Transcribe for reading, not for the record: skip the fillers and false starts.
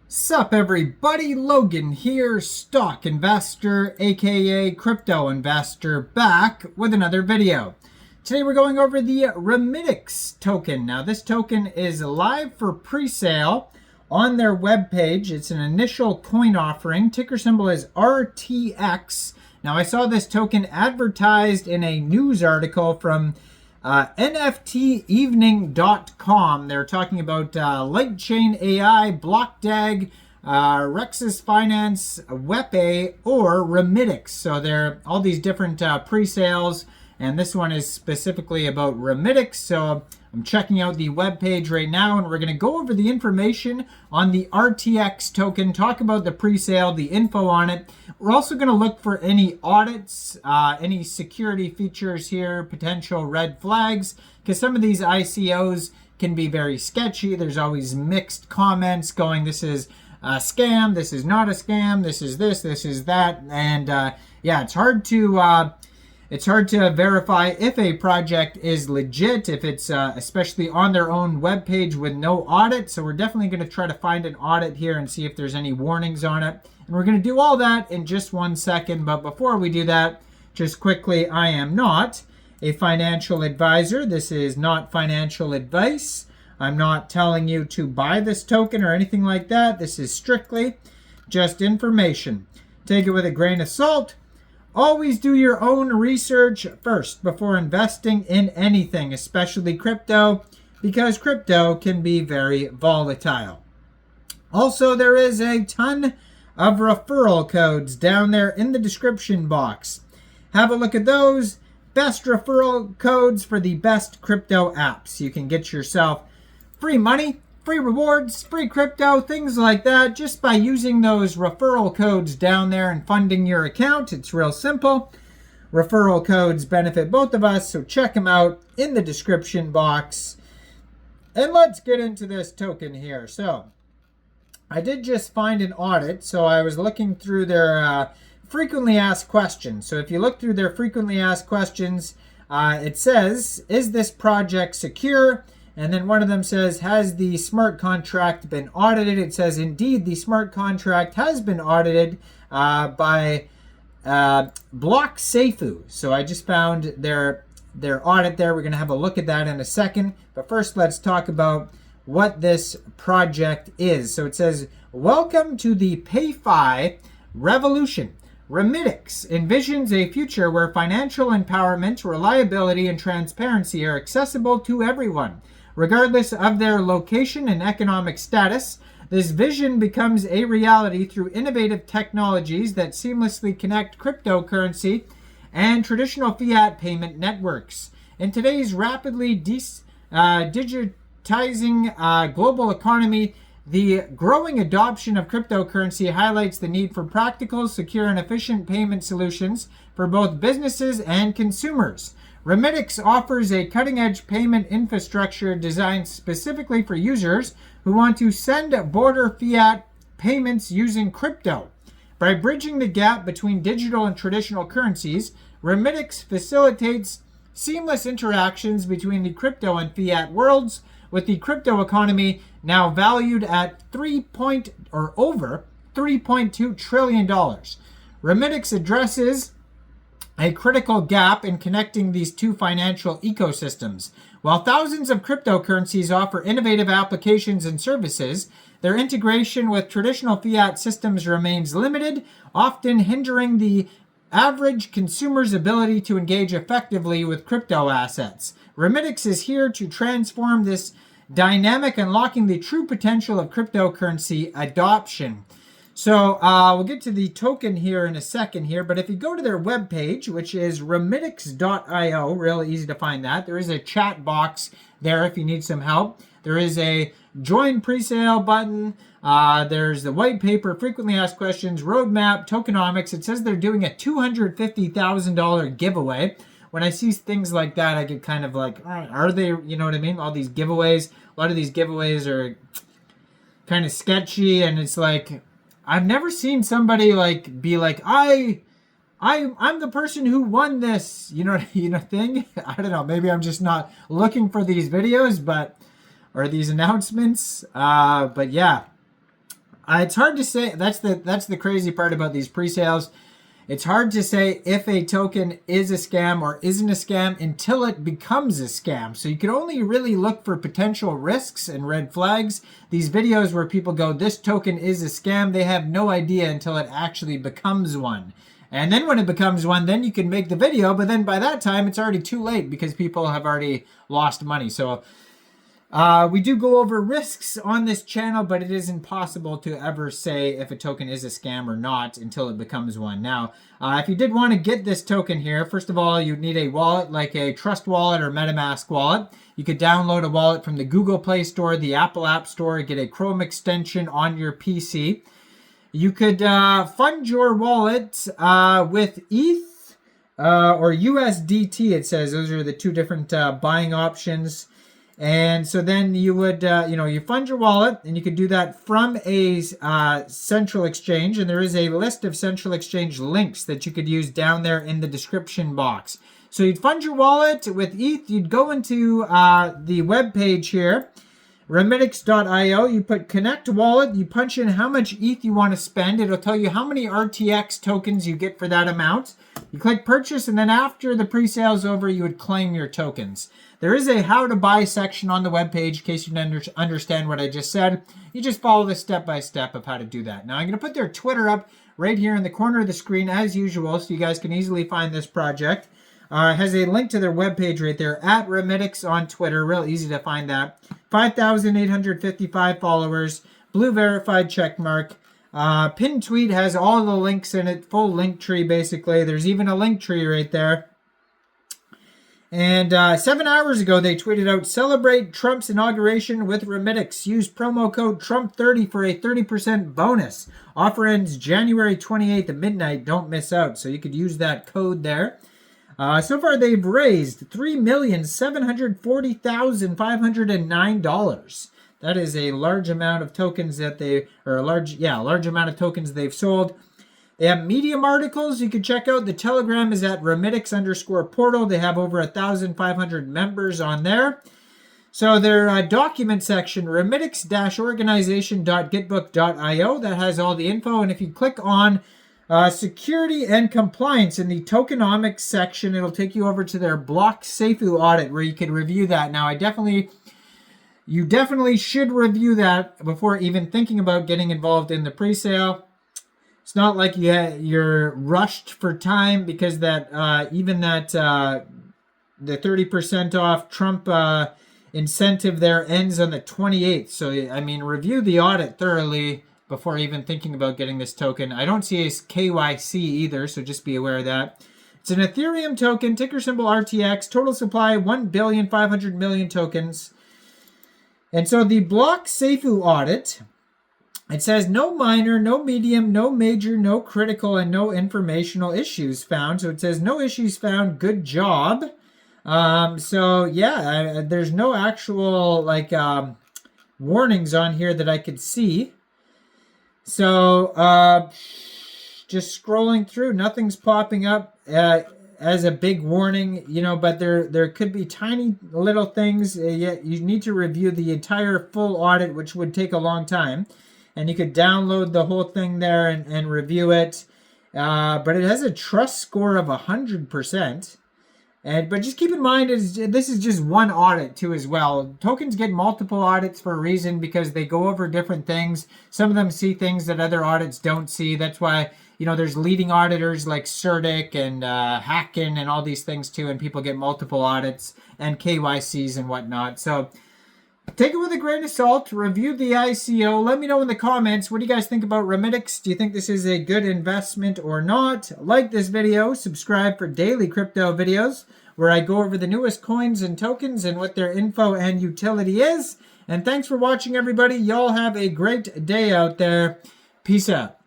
Sup everybody, Logan here, stock investor aka crypto investor, back with another video. Today we're going over the Remittix token. Now this token is live for pre-sale on their webpage. It's an initial coin offering. Ticker symbol is RTX. Now I saw this token advertised in a news article from NFTevening.com. They're talking about Lightchain AI, BlockDAG, Rexus Finance, Wepe, or Remittix. So they're all these different pre-sales, and this one is specifically about Remittix. So I'm checking out the webpage right now, and we're going to go over the information on the RTX token, talk about the pre-sale, the info on it. We're also going to look for any audits, any security features here, potential red flags, because some of these ICOs can be very sketchy. There's always mixed comments going, this is a scam, this is not a scam, this is that, and yeah, it's hard to verify if a project is legit, if it's especially on their own webpage with no audit. So we're definitely going to try to find an audit here and see if there's any warnings on it. And we're going to do all that in just 1 second. But before we do that, just quickly, I am not a financial advisor. This is not financial advice. I'm not telling you to buy this token or anything like that. This is strictly just information. Take it with a grain of salt. Always do your own research first before investing in anything, especially crypto, because crypto can be very volatile. Also, there is a ton of referral codes down there in the description box. Have a look at those. Best referral codes for the best crypto apps. You can get yourself free money, free rewards, free crypto, things like that, just by using those referral codes down there and funding your account. It's real simple. Referral codes benefit both of us, so check them out in the description box. And let's get into this token here. So I did just find an audit, so I was looking through their frequently asked questions. So if you look through their frequently asked questions, it says, is this project secure? And then one of them says, has the smart contract been audited? It says, indeed, the smart contract has been audited by BlockSafu. So I just found their audit there. We're going to have a look at that in a second. But first, let's talk about what this project is. So it says, welcome to the PayFi revolution. Remittix envisions a future where financial empowerment, reliability, and transparency are accessible to everyone, regardless of their location and economic status. This vision becomes a reality through innovative technologies that seamlessly connect cryptocurrency and traditional fiat payment networks. In today's rapidly digitizing global economy, the growing adoption of cryptocurrency highlights the need for practical, secure, and efficient payment solutions for both businesses and consumers. Remittix offers a cutting-edge payment infrastructure designed specifically for users who want to send border fiat payments using crypto. By bridging the gap between digital and traditional currencies, Remittix facilitates seamless interactions between the crypto and fiat worlds, with the crypto economy now valued at over $3.2 trillion. Remittix addresses a critical gap in connecting these two financial ecosystems. While thousands of cryptocurrencies offer innovative applications and services, their integration with traditional fiat systems remains limited, often hindering the average consumer's ability to engage effectively with crypto assets. Remittix is here to transform this dynamic, unlocking the true potential of cryptocurrency adoption. So we'll get to the token here in a second here, but if you go to their webpage, which is remittix.io, real easy to find that. There is a chat box there if you need some help. There is a join presale button. There's the white paper, frequently asked questions, roadmap, tokenomics. It says they're doing a $250,000 giveaway. When I see things like that, I get kind of like, are they, you know what I mean? All these giveaways, a lot of these giveaways are kind of sketchy, and it's like, I've never seen somebody like be like, I'm the person who won this, thing. I don't know. Maybe I'm just not looking for these videos, or these announcements. But yeah, It's hard to say. That's the crazy part about these pre-sales. It's hard to say if a token is a scam or isn't a scam until it becomes a scam. So you can only really look for potential risks and red flags. These videos where people go, this token is a scam, they have no idea until it actually becomes one. And then when it becomes one, then you can make the video, but then by that time it's already too late because people have already lost money. So we do go over risks on this channel, but it is impossible to ever say if a token is a scam or not until it becomes one. Now, if you did want to get this token here, first of all, you'd need a wallet like a Trust Wallet or MetaMask wallet. You could download a wallet from the Google Play Store, the Apple App Store, get a Chrome extension on your PC. You could fund your wallet with ETH or USDT, it says. Those are the two different buying options. And so then you would, you fund your wallet, and you could do that from a central exchange. And there is a list of central exchange links that you could use down there in the description box. So you'd fund your wallet with ETH. You'd go into the web page here, Remittix.io. You put connect wallet. You punch in how much ETH you want to spend. It'll tell you how many RTX tokens you get for that amount. You click purchase, and then after the pre-sale is over, you would claim your tokens. There is a how to buy section on the webpage in case you didn't understand what I just said. You just follow the step-by-step of how to do that. Now, I'm going to put their Twitter up right here in the corner of the screen as usual, so you guys can easily find this project. It has a link to their webpage right there, at Remittix on Twitter. Real easy to find that. 5,855 followers, blue verified check mark. Pinned tweet has all the links in it, full link tree basically. There's even a link tree right there. And 7 hours ago, they tweeted out, celebrate Trump's inauguration with Remittix. Use promo code Trump30 for a 30% bonus. Offer ends January 28th at midnight. Don't miss out. So you could use that code there. So far, they've raised $3,740,509. That is a large amount of tokens that large amount of tokens they've sold. They have Medium articles you can check out. The Telegram is at Remittix_portal. They have over 1,500 members on there. So their document section, remittix-organization.gitbook.io, that has all the info. And if you click on security and compliance in the tokenomics section, it'll take you over to their block Seifu audit where you can review that. Now, you definitely should review that before even thinking about getting involved in the pre-sale. It's not like you're rushed for time because the 30% off Trump incentive there ends on the 28th. So, I mean, review the audit thoroughly before even thinking about getting this token. I don't see a KYC either, so just be aware of that. It's an Ethereum token, ticker symbol RTX, total supply 1,500,000,000 tokens. And so the block Seifu audit, it says no minor, no medium, no major, no critical, and no informational issues found. So it says no issues found. Good job. There's no actual warnings on here that I could see. So just scrolling through, nothing's popping up as a big warning, but there could be tiny little things. Yet you need to review the entire full audit, which would take a long time. And you could download the whole thing there and review it. But it has a trust score of 100%. But just keep in mind, this is just one audit too as well. Tokens get multiple audits for a reason because they go over different things. Some of them see things that other audits don't see. That's why, there's leading auditors like CertIC and KRAKEN and all these things too. And people get multiple audits and KYCs and whatnot. So take it with a grain of salt. Review the ICO. Let me know in the comments, what do you guys think about Remittix? Do you think this is a good investment or not? Like this video. Subscribe for daily crypto videos where I go over the newest coins and tokens and what their info and utility is. And thanks for watching, everybody. Y'all have a great day out there. Peace out.